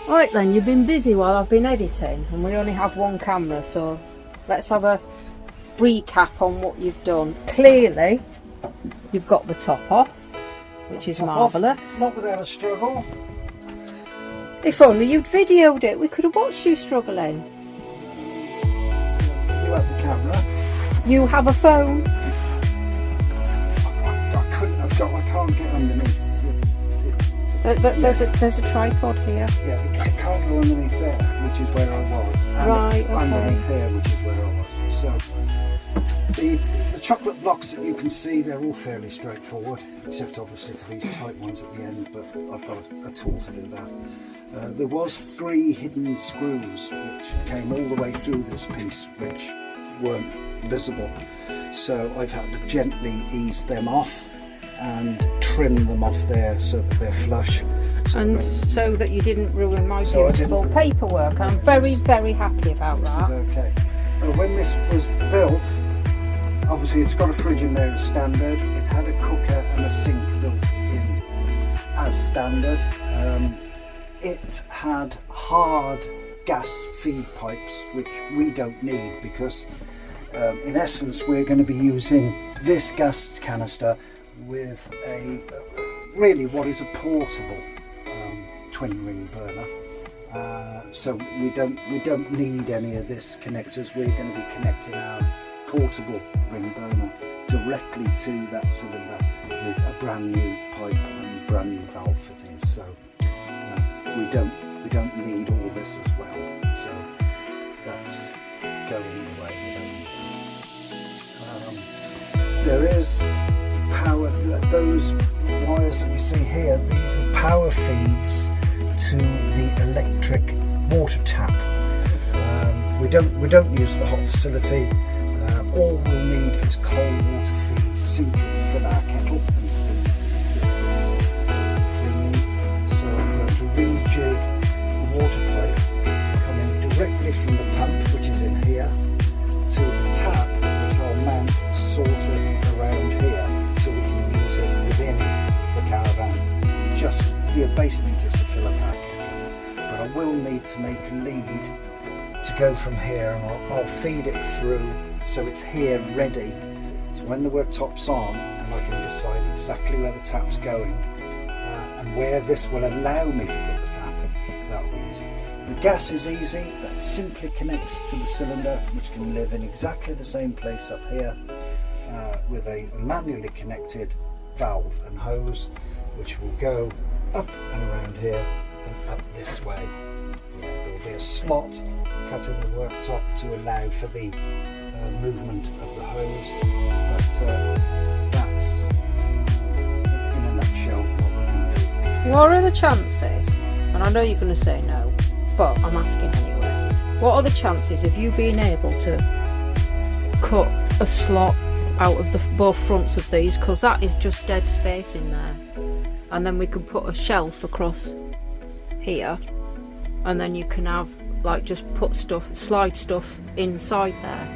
Right then, you've been busy while I've been editing, and we only have one camera, so let's have a recap on what you've done. Clearly, you've got the top off, which is marvellous. Not without a struggle. If only you'd videoed it, we could have watched you struggling. You have the camera. You have a phone. I couldn't have got. I can't get underneath. There's a tripod here. Yeah, it can't go underneath there, which is where I was. And right, okay. Underneath there, which is where I was. So the chocolate blocks that you can see, they're all fairly straightforward, except obviously for these tight ones at the end. But I've got a tool to do that. There was 3 hidden screws which came all the way through this piece, which weren't visible. So I've had to gently ease them off and trim them off there so that they're flush. So that you didn't ruin my beautiful paperwork. I'm very, very happy about that. This is okay. Well, when this was built, obviously it's got a fridge in there as standard. It had a cooker and a sink built in as standard. It had hard gas feed pipes, which we don't need because in essence we're going to be using this gas canister with a really what is a portable twin ring burner, so we don't need any of this connectors. We're going to be connecting our portable ring burner directly to that cylinder with a brand new pipe and brand new valve fittings. So we don't need all this as well. So that's going away. We don't need that. There is power. Those wires that we see here, these are power feeds to the electric water tap. We don't use the hot facility. All we'll need is cold water feed simply to fill our kettle and to do this cleanly. So I'm going to rejig the water pipe coming directly from the pump, which is in here, to the tap, which I'll mount sort of around here, so we can use it within the caravan, basically just to fill up our kettle. But I will need to make a lead to go from here, and I'll feed it through so it's here ready. So when the worktop's on, and I can decide exactly where the tap's going and where this will allow me to put the tap, that'll be easy. The gas is easy. That simply connects to the cylinder, which can live in exactly the same place up here, with a manually connected valve and hose, which will go up and around here and up this way. There will be a slot cut in the worktop to allow for the movement of the hose, but that's in a nutshell what we're going to do. What are the chances, and I know you're going to say no, but I'm asking anyway, what are the chances of you being able to cut a slot out of both fronts of these, because that is just dead space in there, and then we can put a shelf across here, and then you can have like just put stuff, slide stuff inside there.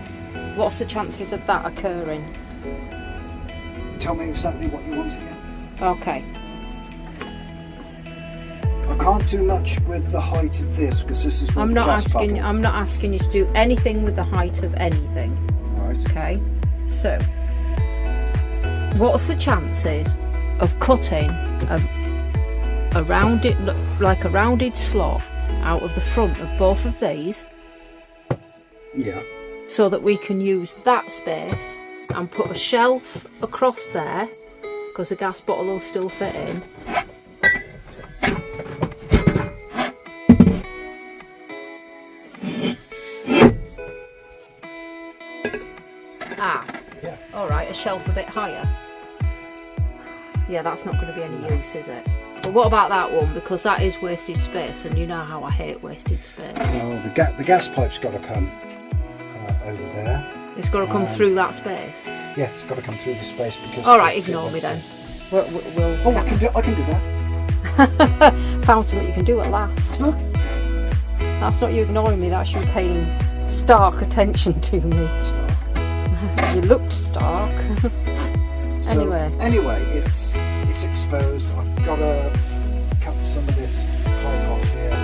What's the chances of that occurring? Tell me exactly what you want again. Okay. I can't do much with the height of this because this is. I'm not asking you to do anything with the height of anything. Right. Okay. So, what's the chances of cutting a rounded slot out of the front of both of these? Yeah. So that we can use that space and put a shelf across there, because the gas bottle will still fit in. Yeah. Alright, a shelf a bit higher. Yeah, that's not going to be any use, is it? But what about that one? Because that is wasted space, and you know how I hate wasted space. Well, the gas pipe's got to come over there. It's got to come through that space? Yeah, it's got to come through the space because... Alright, ignore me then. I can do that. Found something you can do at last. Look. That's not you ignoring me, that's you paying stark attention to me. You looked stark. Anyway, it's exposed. I've got to cut some of this pipe off here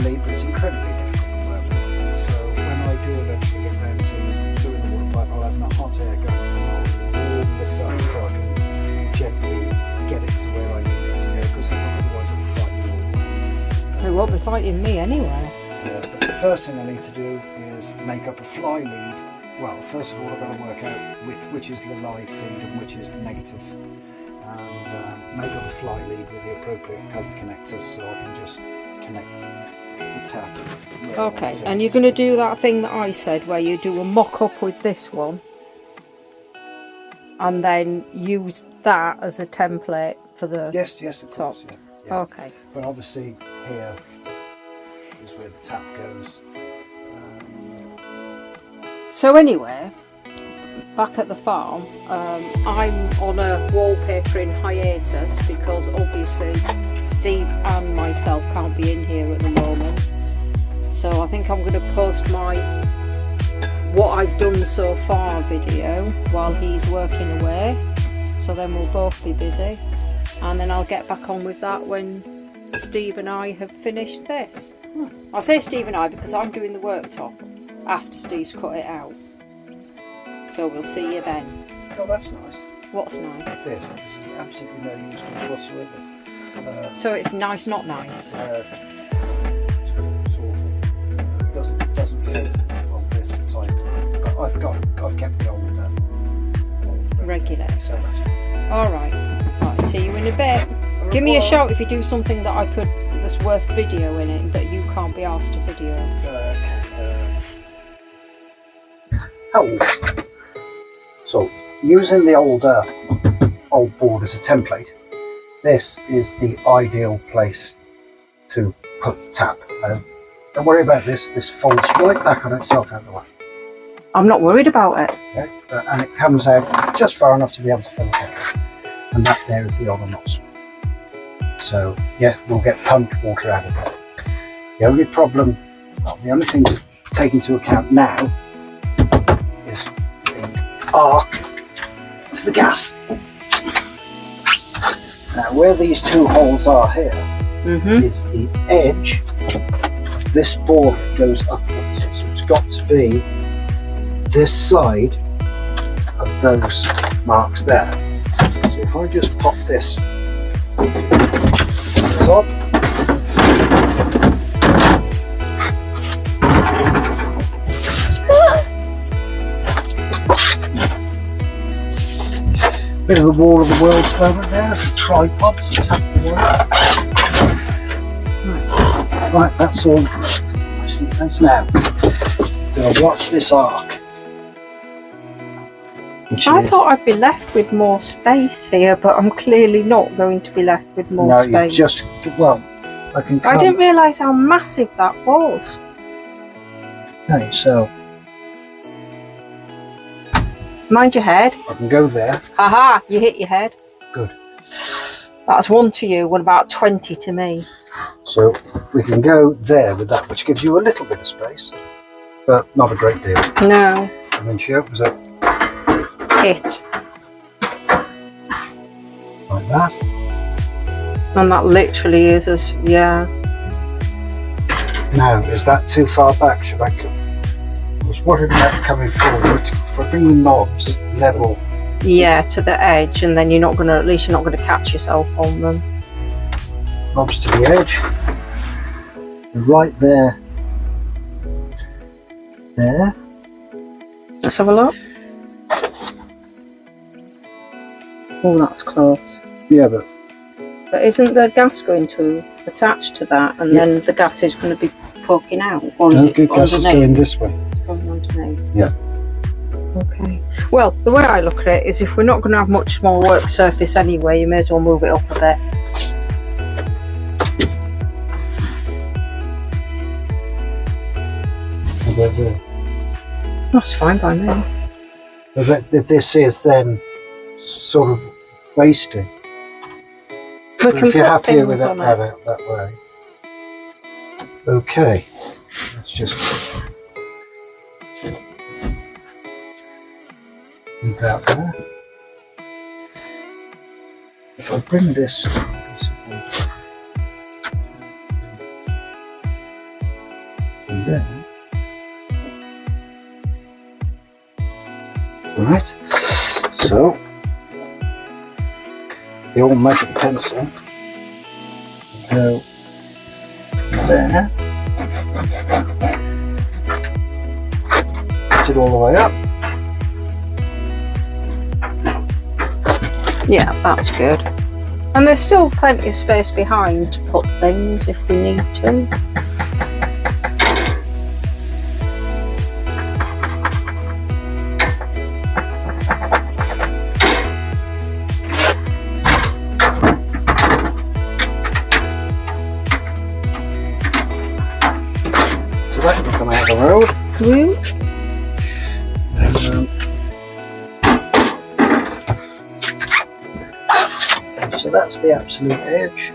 lovely, but it's incredibly difficult to work with. So when I do eventually get round to doing the water pipe, I'll have my hot air gun and I'll warm this up so I can gently get it to where I need it to go, because otherwise it'll fight me all. It won't be fighting me anyway. But the first thing I need to do is make up a fly lead. Well, first of all, I've got to work out which is the live feed and which is the negative, and make up a fly lead with the appropriate coloured connectors so I can just connect the tap. Okay, and you're going to do that thing that I said where you do a mock-up with this one and then use that as a template for the Yes, of top. course, yeah. Okay. But obviously here is where the tap goes. So anyway, back at the farm, I'm on a wallpapering hiatus because obviously Steve and myself can't be in here at the moment. So I think I'm going to post my what I've done so far video while he's working away. So then we'll both be busy. And then I'll get back on with that when Steve and I have finished this. I say Steve and I because I'm doing the worktop after Steve's cut it out. So we'll see you then. Oh, that's nice. What's nice? This is absolutely no use whatsoever. So it's nice, not nice. It's awful. It doesn't fit on this type. But I've kept the old Regular. So that's fine. Alright. Right, see you in a bit. Give me a shout if you do something that I could that's worth videoing it that you can't be asked to video. So using the old board as a template, this is the ideal place to put the tap. Don't worry about this. This folds right back on itself out of the way. I'm not worried about it. Okay? And it comes out just far enough to be able to fill the kettle. And that there is the on and off. So yeah, we'll get pumped water out of there. The only problem, well, the only thing to take into account now is the arc of the gas. Now where these two holes are here is the edge of this board goes upwards. So it's got to be this side of those marks there. So if I just pop this top, bit of a War of the Worlds moment there, some tripods to tap the wire. Right, that's all. That's now. Now watch this arc. I thought I'd be left with more space here, but I'm clearly not going to be left with more space. No, you just, well, I can come. I didn't realise how massive that was. Okay, so Mind your head. I can go there. Haha, you hit your head. Good. That's 1 to you, what about 20 to me? So we can go there with that, which gives you a little bit of space, but not a great deal. No. And then she opens up Hit. like that. And that literally is as, yeah. Now, is that too far back? Should I come? I was worried about coming forward. If I bring the knobs level. Yeah, to the edge, and then you're not gonna, at least you're not gonna catch yourself on them. Knobs to the edge. And right there. There. Let's have a look. Oh, that's close. Yeah, but isn't the gas going to attach to that, and then the gas is going to be poking out? Or is it gas is going this way. It's going underneath. Yeah. Okay. Well, the way I look at it is if we're not going to have much more work surface anyway, you may as well move it up a bit. That's fine by me. But this is then sort of wasted. If you're happier with that out that way. Okay. Let's just leave that there. If I bring this piece of wood there. Right, so the old magic pencil go there, put it all the way up. Yeah, that's good. And there's still plenty of space behind to put things if we need to. So that can come out of the road. Woo. So that's the absolute edge.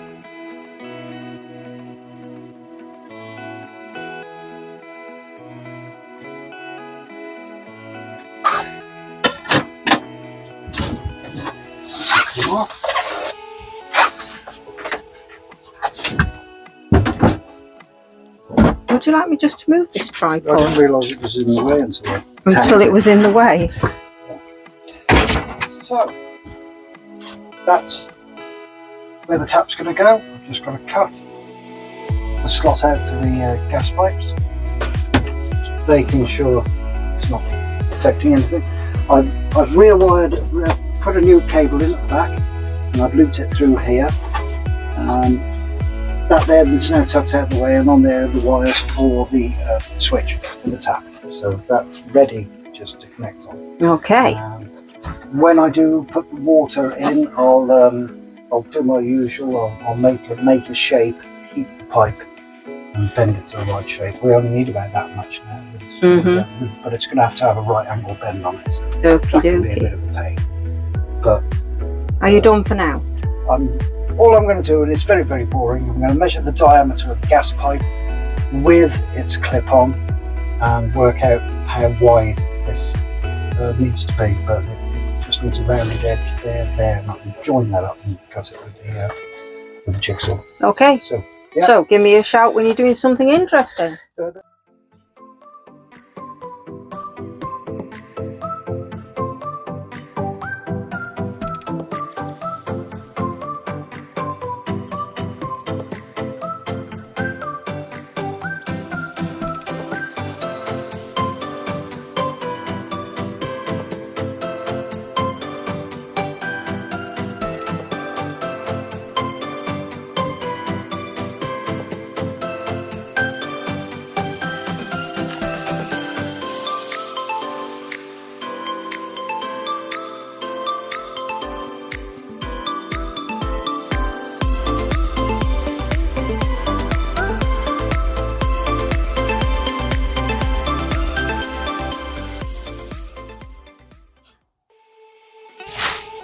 Come off. Would you like me just to move this I tripod? didn't realise it was in the way Until it was in the way. So that's where the tap's going to go. I've just got to cut the slot out for the gas pipes, just making sure it's not affecting anything. I've rewired, put a new cable in at the back, and I've looped it through here. That there is now tucked out the way, and on there are the wires for the switch for the tap. So that's ready just to connect on. Okay. When I do put the water in, I'll do my usual. I'll make a shape, heat the pipe, and bend it to the right shape. We only need about that much now, but it's going to have a right angle bend on it. So that can be a bit of a pain. But are you done for now? All I'm going to do, and it's very, very boring, I'm going to measure the diameter of the gas pipe with its clip-on and work out how wide this needs to be. But it just needs a rounded edge there, and I can join that up and cut it with the jigsaw. Okay. So, yeah. So give me a shout when you're doing something interesting.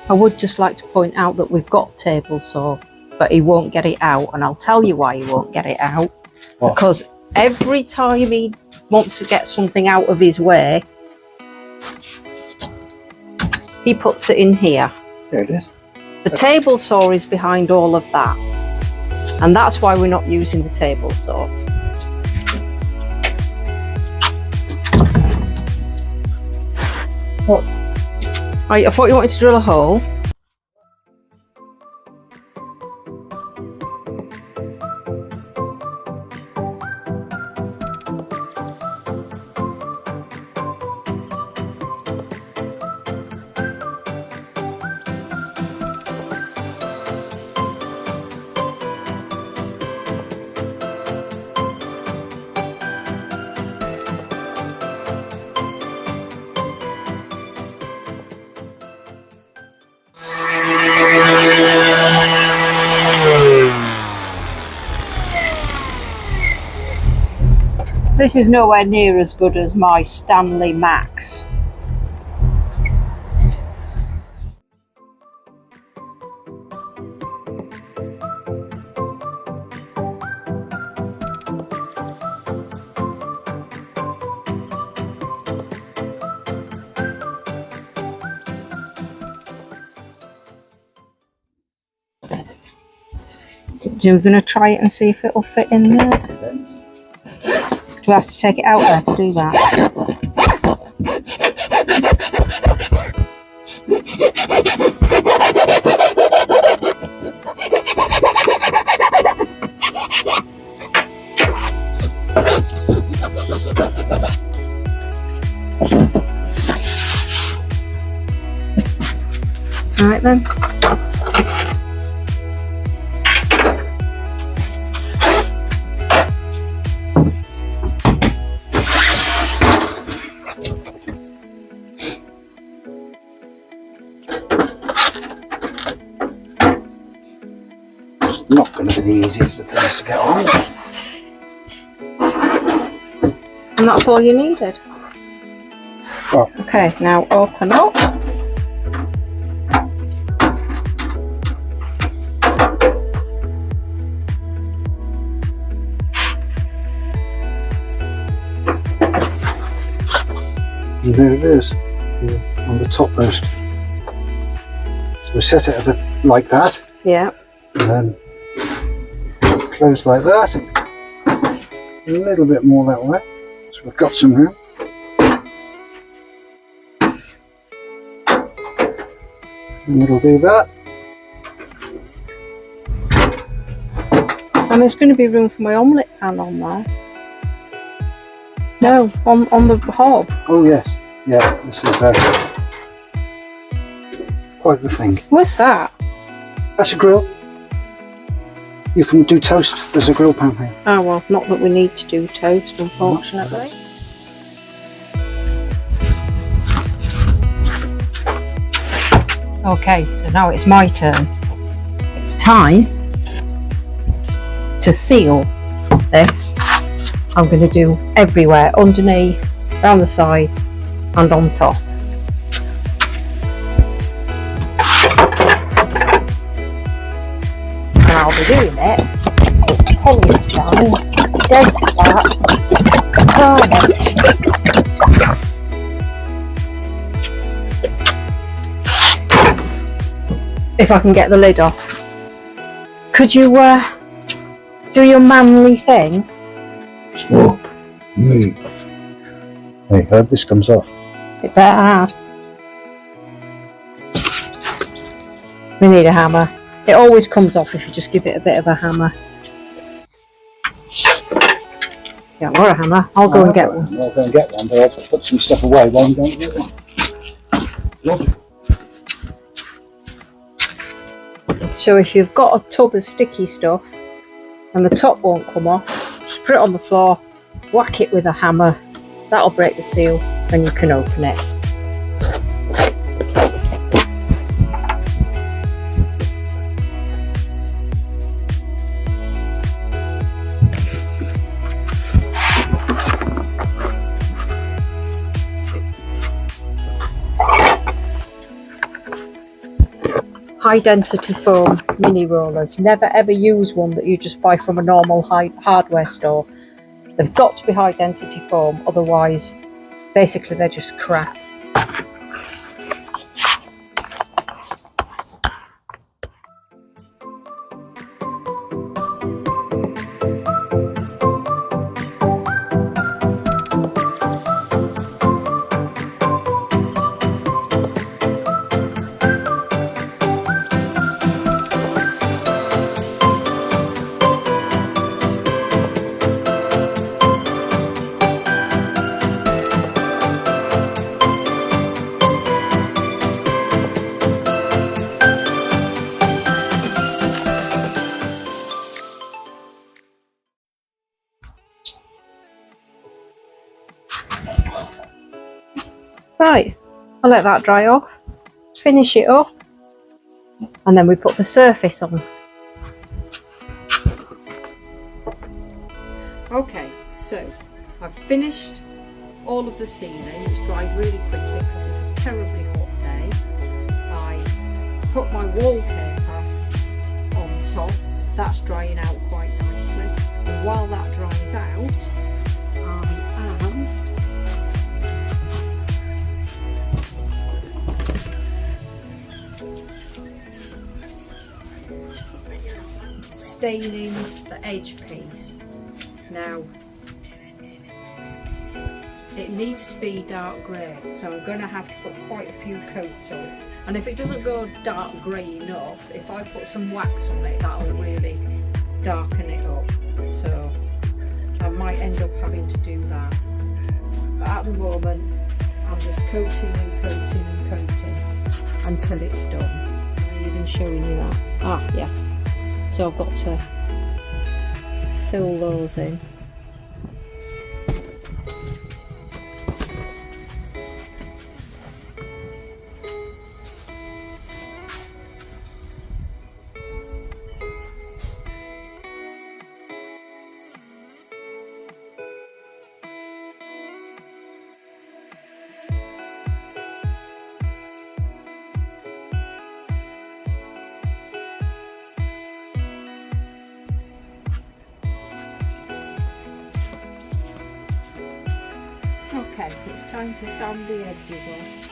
I would just like to point out that we've got a table saw, but he won't get it out, and I'll tell you why he won't get it out. What? Because every time he wants to get something out of his way, he puts it in here. There it is. The table saw is behind all of that, and that's why we're not using the table saw. What? Right, I thought you wanted to drill a hole. This is nowhere near as good as my Stanley Max. You're going to try it and see if it'll fit in there. Do I have to take it out there to do that? Alright then. Not going to be the easiest of things to get on. And that's all you needed? Well, okay, now open up. and there it is, on the topmost. So we set it like that. Yeah. And then close like that. A little bit more that way, so we've got some room. And it'll do that. And there's going to be room for my omelette pan on there. No, on the hob. Oh yes, yeah, this is quite the thing. What's that? That's a grill. You can do toast, there's a grill pan here. Oh well, not that we need to do toast, unfortunately. Okay, so now it's my turn. It's time to seal this. I'm going to do everywhere, underneath, down the sides and on top. And I'll be doing it with polystyrene, dead flat, garnish. If I can get the lid off. Could you do your manly thing? Whoa. Hey, how'd this comes off? It better hard. We need a hammer. It always comes off if you just give it a bit of a hammer. Yeah, or a hammer. I'll go and get one. I'll go and get one, but I'll put some stuff away while I'm going to get one. Logical. So if you've got a tub of sticky stuff and the top won't come off, just put it on the floor, whack it with a hammer. That'll break the seal and you can open it. High density foam mini rollers. Never ever use one that you just buy from a normal hardware store. They've got to be high density foam, otherwise basically they're just crap. Right, I'll let that dry off, finish it up, and then we put the surface on. Okay, so I've finished all of the ceiling. It's dried really quickly because it's a terribly hot day. I put my wallpaper on top. That's drying out quite nicely. And while that dries out, I am staining the edge piece. Now, it needs to be dark grey, so I'm going to have to put quite a few coats on. And if it doesn't go dark grey enough, if I put some wax on it, that'll really darken it up. So I might end up having to do that. But at the moment, I'm just coating and coating and coating until it's done. I'm even showing you that. Ah, yes. So I've got to fill those in. Okay, it's time to sand the edges off.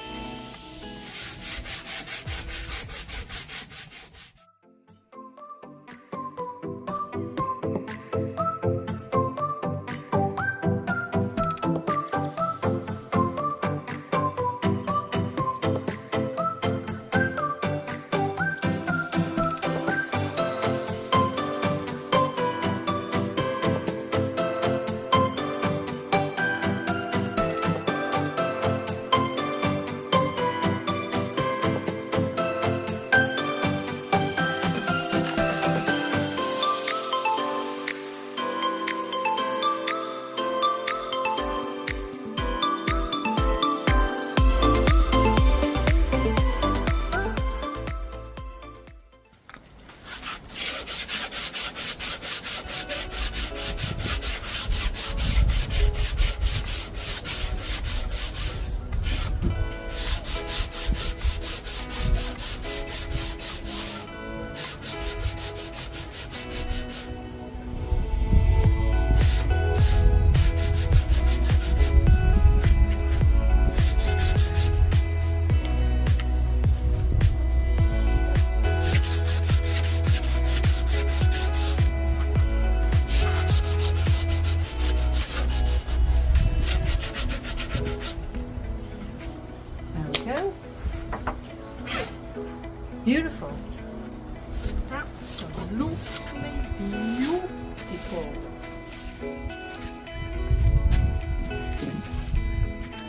Beautiful. Absolutely beautiful.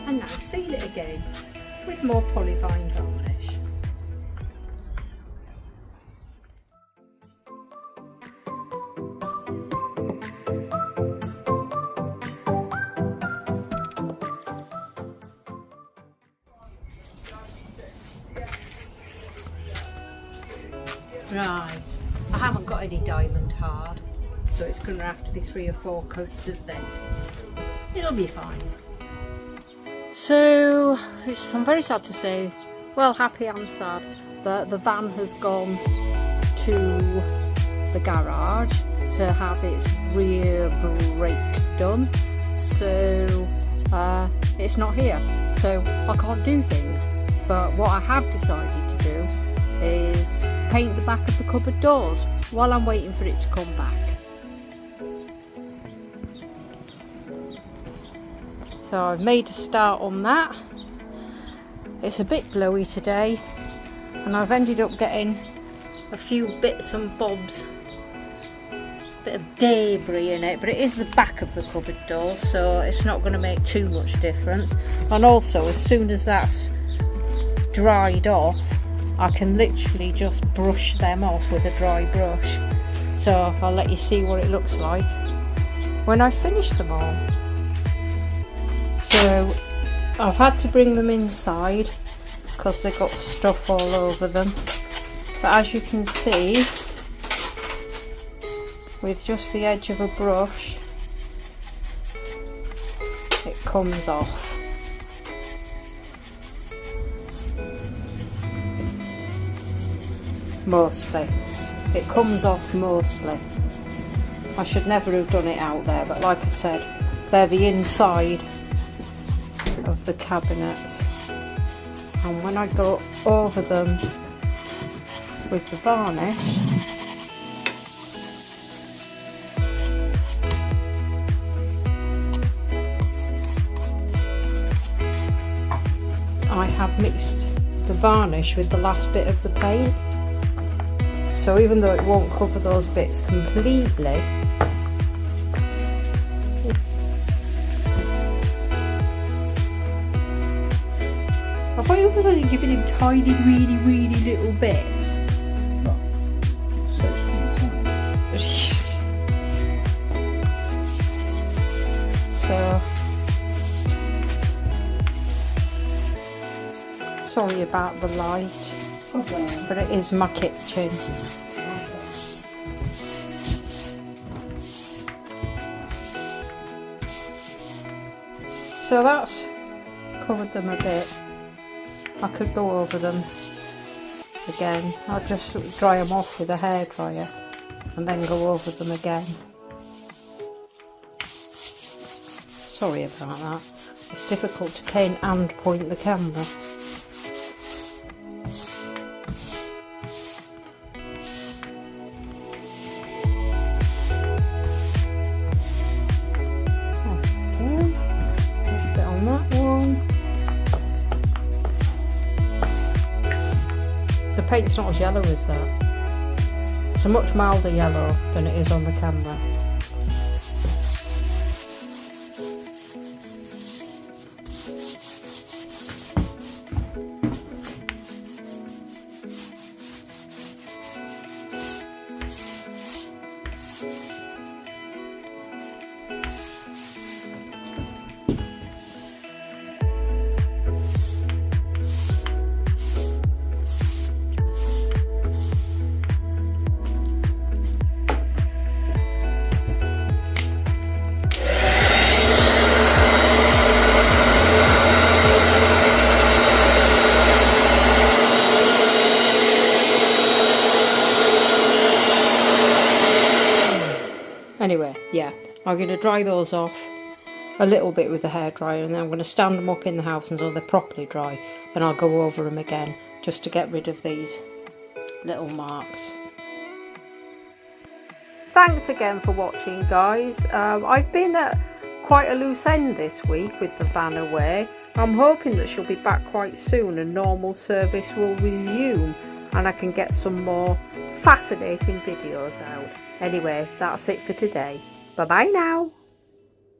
And now seal it again with more polyvine varnish. Right, I haven't got any diamond hard, so it's going to have to be 3 or 4 coats of this. It'll be fine. So, I'm very sad to say, well, happy and sad, that the van has gone to the garage to have its rear brakes done. So, it's not here, so I can't do things. But what I have decided to do is paint the back of the cupboard doors while I'm waiting for it to come back. So I've made a start on that. It's a bit blowy today and I've ended up getting a few bits and bobs, bit of debris in it, but it is the back of the cupboard door, so it's not going to make too much difference. And also, as soon as that's dried off, I can literally just brush them off with a dry brush. So I'll let you see what it looks like when I finish them all. So I've had to bring them inside because they've got stuff all over them. But as you can see, with just the edge of a brush, it comes off. Mostly. It comes off mostly. I should never have done it out there, but like I said, they're the inside of the cabinets. And when I go over them with the varnish, have mixed the varnish with the last bit of the paint. So even though it won't cover those bits completely, I thought you were only giving him tiny, really, really little bits. No, it's So, sorry about the light, okay. but it is my kitchen. So that's covered them a bit. I could go over them again. I'll just dry them off with a hairdryer and then go over them again. Sorry about that. It's difficult to cane and point the camera. The paint's not as yellow as that. It's a much milder yellow than it is on the camera. Anyway, yeah, I'm going to dry those off a little bit with the hairdryer, and then I'm going to stand them up in the house until they're properly dry, and I'll go over them again just to get rid of these little marks. Thanks again for watching, guys. I've been at quite a loose end this week with the van away. I'm hoping that she'll be back quite soon and normal service will resume and I can get some more fascinating videos out. Anyway, that's it for today. Bye bye now.